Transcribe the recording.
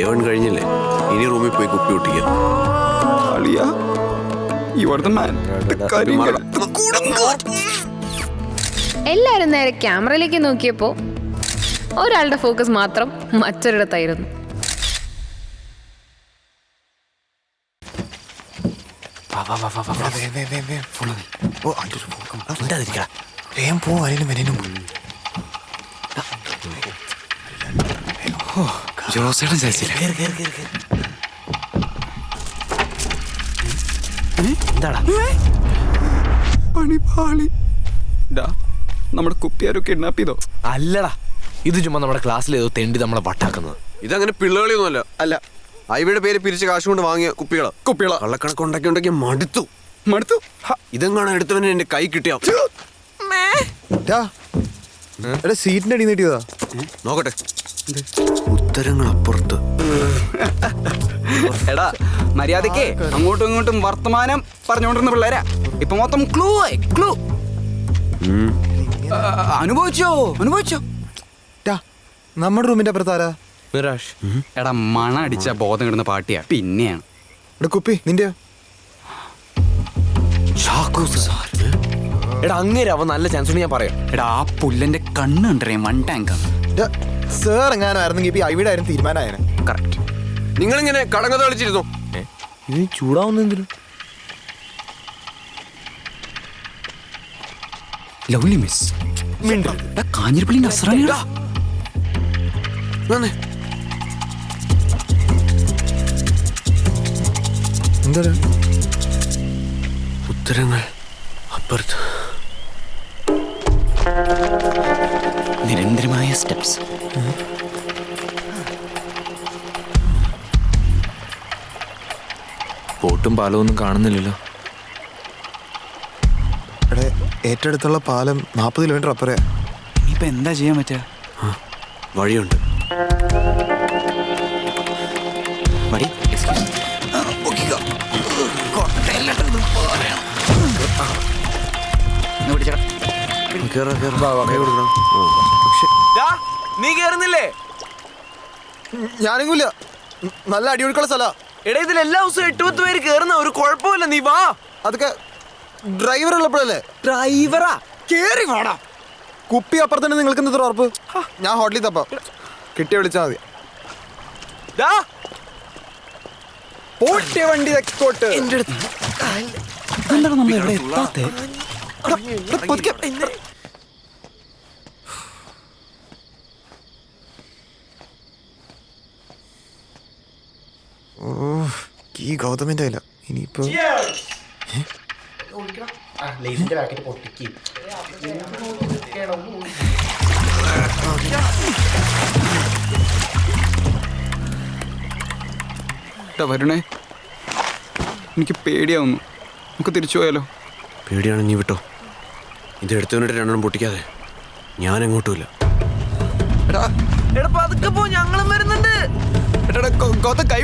A1 കഴിഞ്ഞില്ലേ, ഇനി റൂമിൽ പോയി കുപ്പി ഒട്ടിക്കാം. എല്ലാരും നേരെ ക്യാമറയിലേക്ക് നോക്കിയപ്പോ ഒരാളുടെ ഫോക്കസ് മാത്രം മറ്റൊരിടത്തായിരുന്നു. നമ്മുടെ കുപ്പിയാരോ കിഡ്നാപ്പ് ചെയ്തോ? അല്ലടാ, ഇത് ചുമ്മാ നമ്മുടെ ക്ലാസ്സിൽ ഏതോ തെണ്ടി നമ്മളെ വട്ടാക്കുന്നത്. ഇതങ്ങനെ പിള്ളേളിയൊന്നുമല്ല. അല്ല, ഐവിയുടെ പേര് പിരിച്ച് കാശ് കൊണ്ട് വാങ്ങിയ കുപ്പികളാ. കള്ളക്കണക്ക് ഉണ്ടാക്കി മടുത്തു. ഇതെങ്ങാണ് എടുത്തവന് എന്റെ കൈ കിട്ടിയാ സീറ്റിന്റെ അടി നീട്ടിയതാ. നോക്കട്ടെ, ഉത്തരങ്ങൾ അപ്പുറത്ത്. എടാ, മര്യാദക്കേ അങ്ങോട്ടും ഇങ്ങോട്ടും വർത്തമാനം പറഞ്ഞുകൊണ്ടിരുന്ന പിള്ളേരാ. ഇപ്പൊ മൊത്തം ക്ലൂ ആയി. ക്ലൂ അനുഭവിച്ചോ? നമ്മുടെ റൂമിന്റെ അപ്പുറത്താരാ? മിറാഷ്. എടാ, മണ അടിച്ച ബോധം കിടന്ന പാട്ടിയാ. പിന്നെയാണ് ഇവിടെ കുപ്പി നിന്റെയോ? എടാ, അങ്ങേര് അവൻ നല്ല ചാൻസ് ഉണ്ട്, ഞാൻ പറയാം. എടാ, ആ പുല്ലന്റെ കണ്ണ് കണ്ടേ, വൺ ടാങ്ക്. സാർ എങ്ങാനും ആയിരുന്നെങ്കിൽ ഇപ്പൊ ഐവിയുടെ ആയിരുന്നു തീരുമാനമായേനെ. കറക്റ്റ്. നിങ്ങളിങ്ങനെ കടങ്കഥ കളിച്ചിരുന്നു. നീ ചൂടാവുന്ന എന്തിനു? Lovely miss. കാഞ്ഞിരപ്പള്ളി നസ്രാണിയാ. എന്താ ഉത്തരങ്ങൾ അപ്പുറത്ത്. നിരന്തരമായ സ്റ്റെപ്സ്. ബോട്ടും പാലവും ഒന്നും കാണുന്നില്ലല്ലോ. ഇവിടെ ഏറ്റവും അടുത്തുള്ള പാലം 40 കിലോമീറ്റർ അപ്പുറയാ. ഇനിയിപ്പോ എന്താ ചെയ്യാൻ പറ്റുക? വഴിയുണ്ട്. വഴി നീ കേറുന്നില്ലേ? ഞാനെങ്കില്ല, നല്ല അടിപൊളിക്കുള്ള സ്ഥലാ. എടാ, ഇതിൽ എല്ലാ ദിവസവും 8-10 പേര് കേറുന്ന ഒരു കുഴപ്പമില്ല. നീ വാ. അതൊക്കെ ഡ്രൈവർ ഉള്ളപ്പോഴല്ലേ? ഡ്രൈവറാ? കേറി വാടാ. കുപ്പി അപ്പുറത്തന്നെ നിങ്ങൾക്ക് എന്താ ഉറപ്പ്? ഞാൻ ഹോട്ടലിൽ തപ്പാ, കിട്ടിയ വിളിച്ചാൽ മതി. പോട്ടെ വണ്ടി തെക്കോട്ട്. എന്താണ് നമ്മൾ ഇവിടെ എത്താത്തെ? ഓ, ഈ ഗൗതമിന്റെ ഇല്ല. ഇനിയിപ്പോ വരുണേ, എനിക്ക് പേടിയാവുന്നു. നമുക്ക് തിരിച്ചു പോയാലോ? പേടിയാണ്, നീ വിട്ടോ. ഇത് എടുത്തവനിട്ട് 2 പൊട്ടിക്കാതെ ഞാൻ എങ്ങോട്ടുമില്ല. പതുക്കെ പോ, ഞങ്ങളും വരുന്നുണ്ട്. കൈ